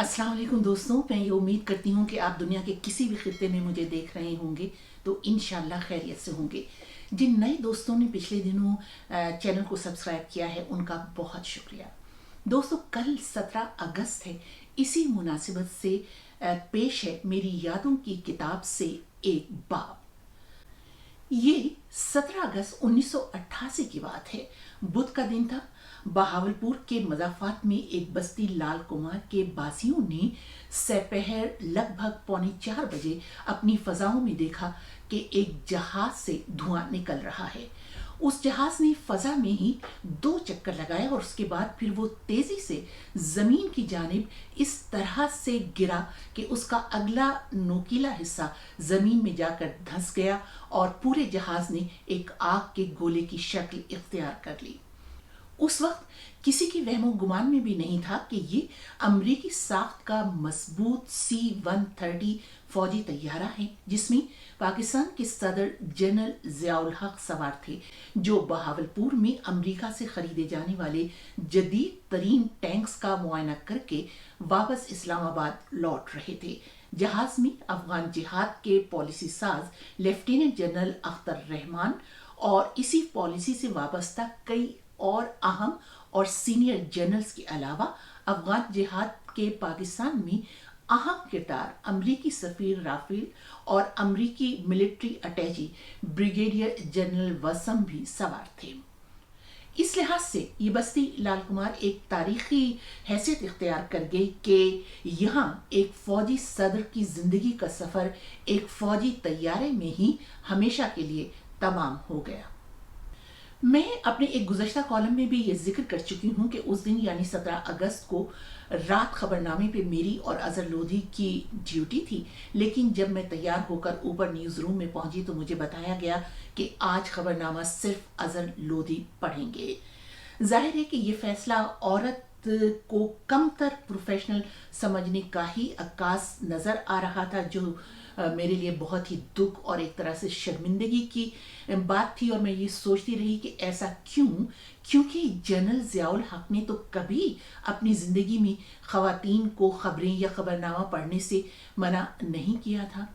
अस्सलाम वालेकुम दोस्तों, मैं ये उम्मीद करती हूँ कि आप दुनिया के किसी भी खित्ते में मुझे देख रहे होंगे तो इंशाल्लाह खैरियत से होंगे। जिन नए दोस्तों ने पिछले दिनों चैनल को सब्सक्राइब किया है उनका बहुत शुक्रिया। दोस्तों, कल 17 अगस्त है। इसी मुनासिबत से पेश है मेरी यादों की किताब से एक बाब। ये 17 अगस्त 1988 की बात है। बुध का दिन था। बहावलपुर के मजाफात में एक बस्ती लाल कुमार के बासियों ने सपहर लगभग 3:45 बजे अपनी फजाओं में देखा कि एक जहाज से धुआं निकल रहा है। उस जहाज ने फजा में ही 2 चक्कर लगाए और उसके बाद फिर वो तेजी से जमीन की जानिब इस तरह से गिरा कि उसका अगला नोकीला हिस्सा जमीन में जाकर धंस गया और पूरे जहाज ने एक आग के गोले की शक्ल इख्तियार कर ली। उस वक्त किसी की वहमो गुमान में भी नहीं था कि ये अमरीकी साख्त का मजबूत C-130 फौजी तैयारा है, जिसमें पाकिस्तान के सदर जनरल ज़ियाउल हक सवार थे, जो बहावलपुर में अमरीका से खरीदे जाने वाले जदीद तरीन टैंक्स का मुआयना करके वापस इस्लामाबाद लौट रहे थे। जहाज में अफगान जिहाद के पॉलिसी साज लेफ्टिनेंट जनरल अख्तर रहमान और इसी पॉलिसी से वाबस्ता कई और अहम और सीनियर जनरल्स के अलावा अफगान जिहाद के पाकिस्तान में अहम किरदार अमरीकी सफीर राफेल और अमरीकी मिलिट्री अटैची ब्रिगेडियर जनरल वसम भी सवार थे। इस लिहाज से ये बस्ती लाल कुमार एक तारीखी हैसियत इख्तियार कर गई कि यहाँ एक फौजी सदर की जिंदगी का सफर एक फौजी तैयारे में ही हमेशा के लिए तमाम हो गया। मैं अपने एक गुज़श्ता कॉलम में भी ये जिक्र कर चुकी हूँ कि उस दिन यानी 17 अगस्त को रात खबरनामे पे मेरी और अजहर लोधी की ड्यूटी थी, लेकिन जब मैं तैयार होकर ऊपर न्यूज़ रूम में पहुंची तो मुझे बताया गया कि आज खबरनामा सिर्फ अजहर लोधी पढ़ेंगे। जाहिर है कि ये फैसला औरत को कमतर प्रोफेशनल समझने का ही अक्कास नज़र आ रहा था, जो मेरे लिए बहुत ही दुख और एक तरह से शर्मिंदगी की बात थी। और मैं ये सोचती रही कि ऐसा क्यों, क्योंकि जनरल ज़ियाउल हक ने तो कभी अपनी ज़िंदगी में ख़वातीन को खबरें या खबरनामा पढ़ने से मना नहीं किया था।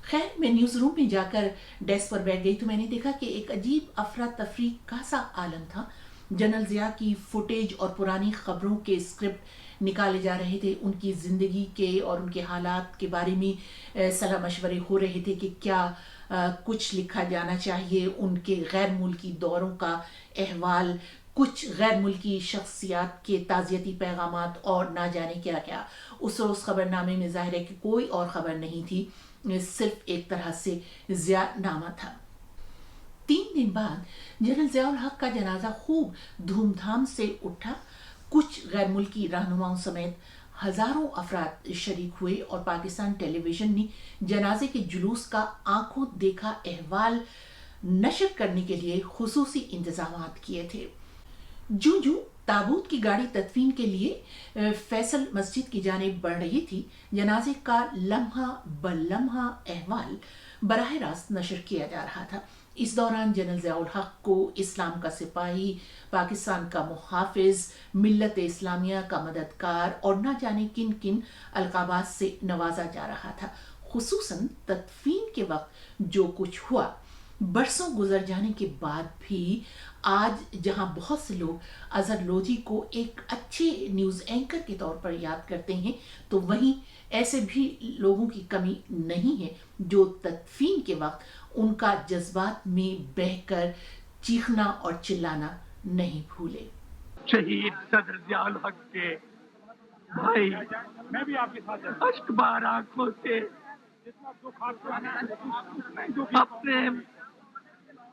खैर, मैं न्यूज़ रूम में जाकर डेस्क पर बैठ गई तो मैंने देखा कि एक अजीब अफरा तफरी का सा आलम था। जनरल ज़िया की फुटेज और पुरानी खबरों के स्क्रिप्ट निकाले जा रहे थे। उनकी ज़िंदगी के और उनके हालात के बारे में सलाह मशवरे हो रहे थे कि क्या कुछ लिखा जाना चाहिए। उनके गैर मुल्की दौरों का अहवाल, कुछ गैर मुल्की शख्सियात के ताज़ियती पैगामात और ना जाने क्या क्या। उस रोज़ खबरनामे में ज़ाहिर है कि कोई और ख़बर नहीं थी, सिर्फ एक तरह से ज़ियानामा था। 3 दिन बाद जनरल ज़ियाउल हक का जनाजा खूब धूमधाम से उठा। कुछ गैर मुल्की रहनुमाओं समेत हजारों अफराद शरीक हुए और पाकिस्तान टेलीविजन ने जनाजे के जुलूस का आंखों देखा अहवाल नशर करने के लिए खुसूसी इंतजामात किए थे। जूं ताबूत की गाड़ी तदफीन के लिए फैसल मस्जिद की जानिब बढ़ रही थी, जनाजे का लम्हा ब लम्हा अहवाल बराह रास्त नशर किया जा रहा था। इस दौरान जनरल ज़ियाउल हक को इस्लाम का सिपाही, पाकिस्तान का मुहाफिज, मिल्लत इस्लामिया का मददगार और ना जाने किन किन अलकाबात से नवाजा जा रहा था। खुसूसन तदफीन के वक्त जो कुछ हुआ, बरसों गुजर जाने के बाद भी आज जहां बहुत से लोग अजहर लोधी को एक अच्छे न्यूज़ एंकर के तौर पर याद करते हैं, तो वहीं ऐसे भी लोगों की कमी नहीं है जो तदफीन के वक्त उनका जज्बात में बहकर चीखना और चिल्लाना नहीं भूले। शहीद सदर ज़ियाउल हक के भाई, मैं भी आपके साथ अश्कबार आंखों से अपने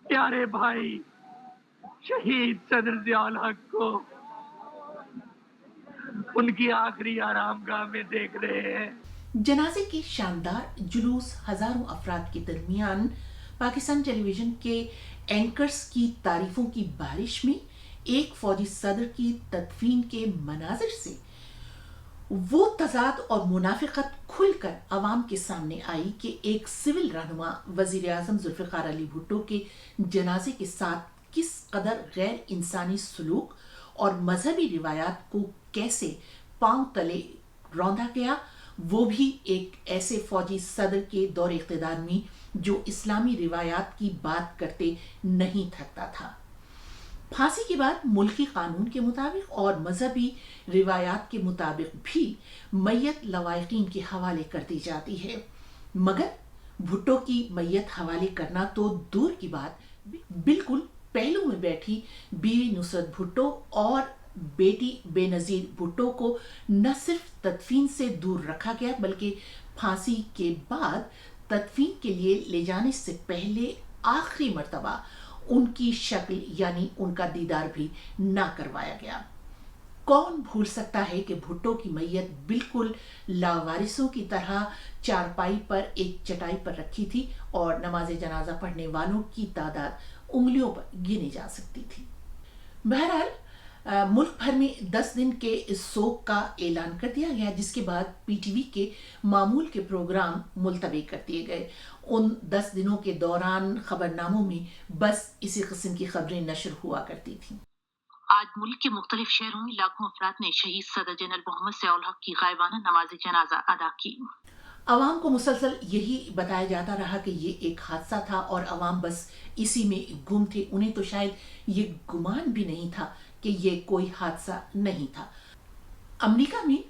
प्यारे भाई शहीद सदर ज़ियाउल हक को उनकी आखिरी आरामगाह में देख रहे हैं। जनाजे के शानदार जुलूस, हजारों अफराद के दरमियान पाकिस्तान टेलीविजन के एंकर्स की तारीफों की बारिश में एक फौजी सदर की तदफीन के मनाजिर से वो तजाद और मुनाफिकत खुलकर अवाम के सामने आई कि एक सिविल रहनुमा वजीर आजम जुल्फ़िकार अली भुट्टो के जनाजे के साथ किस कदर गैर इंसानी सलूक और मजहबी रिवायात को कैसे पांव तले रौंदा गया, वो भी एक ऐसे फौजी सदर के दौर इख्तिदार में जो इस्लामी रिवायात की बात करते नहीं थकता था। फांसी के बाद मुल्की कानून के मुताबिक और मजहबी रिवायात के मुताबिक भी मैयत लवाहिकीन के हवाले कर दी जाती है, मगर भुट्टो की मैयत हवाले करना तो दूर की बात, बिल्कुल पहलू में बैठी बीवी नुसरत भुट्टो और बेटी बेनजीर भुट्टो को न सिर्फ तदफीन से दूर रखा गया, बल्कि फांसी के बाद तदफीन के लिए ले जाने से पहले आखिरी मर्तबा उनकी शक्ल यानी उनका दीदार भी ना करवाया गया। कौन भूल सकता है कि भुट्टो की मैयत बिल्कुल लावारिसों की तरह चारपाई पर एक चटाई पर रखी थी और नमाज जनाजा पढ़ने वालों की तादाद उंगलियों पर गिनी जा सकती थी। बहरहाल मुल्क भर में 10 दिन के इस शोक का ऐलान कर दिया गया, जिसके बाद पीटीवी के मामूल के प्रोग्राम मुलतवी कर दिए गए। उन 10 दिनों के दौरान खबरनामों में बस इसी किस्म की खबरें नशर हुआ करती थीं। आज मुल्क के मुख्तलिफ शहरों में लाखों अफराद ने शहीद सदर जनरल मोहम्मद ज़ियाउल हक की गायबाना नमाज जनाजा अदा की। अवाम को मुसलसल यही बताया जाता रहा कि ये एक हादसा था और अवाम बस इसी में गुम थे। उन्हें तो शायद ये गुमान भी नहीं था कि ये कोई हादसा नहीं था। अमेरिका में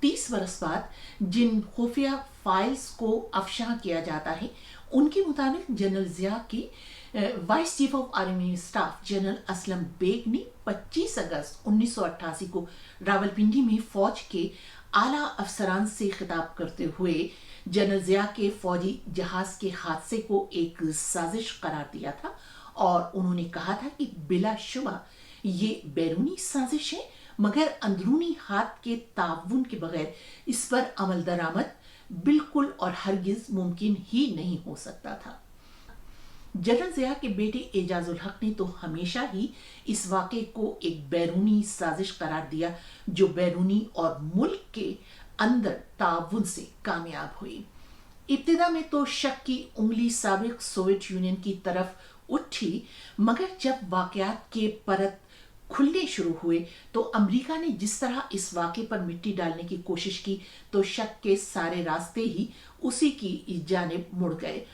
30 बरस बाद जिन खुफिया फाइल्स को अफशा किया जाता है, उनके मुताबिक जनरल ज़िया की vice chief of army staff general Aslam Baig ने 25 अगस्त 1988 को रावलपिंडी में फौज के आला अफसरान से खिताब करते हुए जनरल ज़िया के फौजी जहाज के हादसे को एक साजिश करार दिया था और उन्होंने कहा था कि बिलाशुबा ये बैरूनी साजिश है, मगर अंदरूनी हाथ के ताउन के बगैर इस पर अमल दरामद बिल्कुल और हरगिज मुमकिन ही नहीं हो सकता था। जनरल ज़िया के बेटे एजाजुल हक ने तो हमेशा ही इस वाक़े को एक बैरूनी साजिश करार दिया, जो बैरूनी और मुल्क के अंदर ताउन से कामयाब हुई। इब्तिदा में तो शक की उंगली साबिक सोवियत यूनियन की तरफ उठी, मगर जब वाक़यात के परत खुलने शुरू हुए तो अमेरिका ने जिस तरह इस वाक़े पर मिट्टी डालने की कोशिश की, तो शक के सारे रास्ते ही उसी की जानिब मुड़ गए।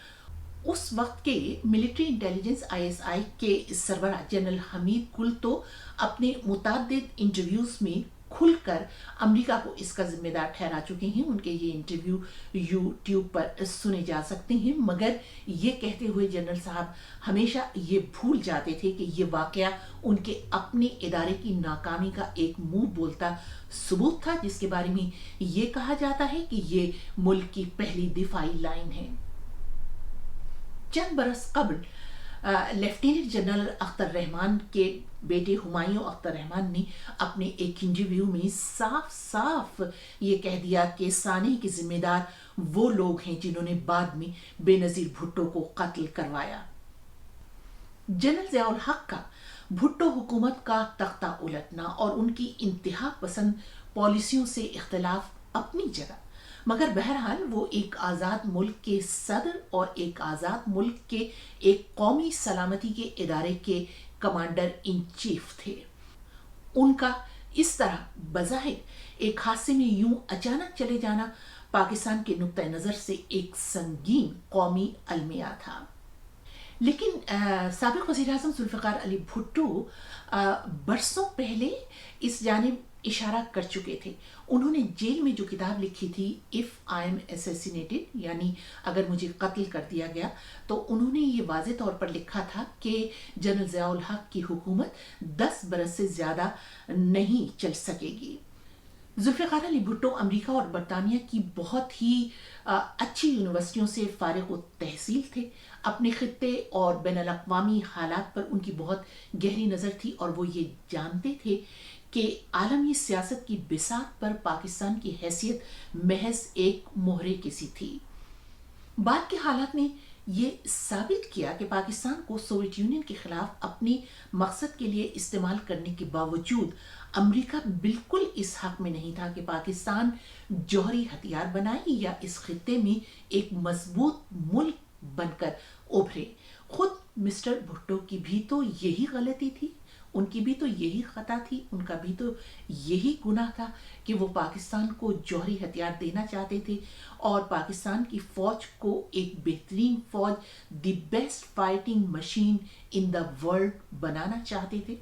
उस वक्त के मिलिट्री इंटेलिजेंस ISI के सरबराह जनरल हमीद कुल तो अपने मुताद्दिद इंटरव्यूज में खुलकर अमेरिका को इसका जिम्मेदार ठहरा चुके हैं। उनके ये इंटरव्यू YouTube पर सुने जा सकते हैं, मगर ये कहते हुए जनरल साहब हमेशा ये भूल जाते थे कि ये वाकया उनके अपने इदारे की नाकामी का एक मुंह बोलता सबूत था, जिसके बारे में ये कहा जाता है कि ये मुल्क की पहली दिफाई लाइन है। चंद बरस कबल लेफ्टिनेंट जनरल अख्तर रहमान के बेटे हुमायूं अख्तर रहमान ने अपने एक इंटरव्यू में साफ साफ ये कह दिया कि साने के जिम्मेदार वो लोग हैं जिन्होंने बाद में बेनजीर भुट्टो को कत्ल करवाया। जनरल ज़ियाउल हक का भुट्टो हुकूमत का तख्ता उलटना और उनकी इंतहा पसंद पॉलिसियों से इख्तिलाफ अपनी जगह, मगर बहरहाल वो एक आज़ाद मुल्क के सदर और एक आज़ाद मुल्क के एक कौमी सलामती के इदारे के कमांडर इन चीफ थे। उनका इस तरह बज़ाहिर एक हादसे में यूं अचानक चले जाना पाकिस्तान के नुक्ता नज़र से एक संगीन कौमी अलमिया था। लेकिन साबिक़ वज़ीर-ए-आज़म ज़ुल्फ़िकार अली भुट्टो बरसों पहले इस जानिब इशारा कर चुके थे। उन्होंने जेल में जो किताब लिखी थी इफ़ आई एम असैसिनेटेड, यानी अगर मुझे कत्ल कर दिया गया, तो उन्होंने ये वाज़े तौर पर लिखा था कि जनरल ज़ियाउल हक की हुकूमत 10 बरस से ज़्यादा नहीं चल सकेगी। ज़ुल्फ़िकार अली भुट्टो अमेरिका और बरतानिया की बहुत ही अच्छी यूनिवर्सिटियों से फ़ारिग़ तहसील थे। अपने खित्ते और बैनुल-अक़वामी हालात पर उनकी बहुत गहरी नज़र थी और वो ये जानते थे कि आलमी सियासत की बिसात पर पाकिस्तान की हैसियत महज एक मोहरे की सी थी। बाद के हालात ने ये साबित किया कि पाकिस्तान को सोवियत यूनियन के खिलाफ अपनी मकसद के लिए इस्तेमाल करने के बावजूद अमेरिका बिल्कुल इस हक में नहीं था कि पाकिस्तान जौहरी हथियार बनाए या इस खित्ते में एक मजबूत मुल्क बनकर उभरे। खुद मिस्टर भुट्टो की भी तो यही गलती थी। ان کی بھی تو یہی خطا تھی، ان کا بھی تو یہی گناہ تھا کہ وہ پاکستان کو جوہری ہتھیار دینا چاہتے تھے اور پاکستان کی فوج کو ایک بہترین فوج، the best fighting machine in the world بنانا چاہتے تھے۔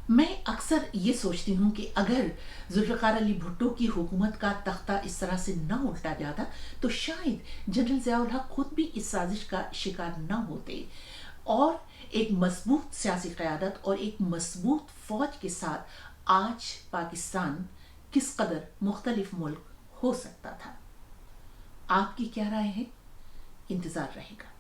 میں اکثر یہ سوچتی ہوں کہ اگر ذوالفقار علی بھٹو کی حکومت کا تختہ اس طرح سے نہ الٹا جاتا تو شاید جنرل ضیاء الحق خود بھی اس سازش کا شکار نہ ہوتے اور ایک مضبوط سیاسی قیادت اور ایک مضبوط فوج کے ساتھ آج پاکستان کس قدر مختلف ملک ہو سکتا تھا۔ آپ کی کیا رائے ہے؟ انتظار رہے گا۔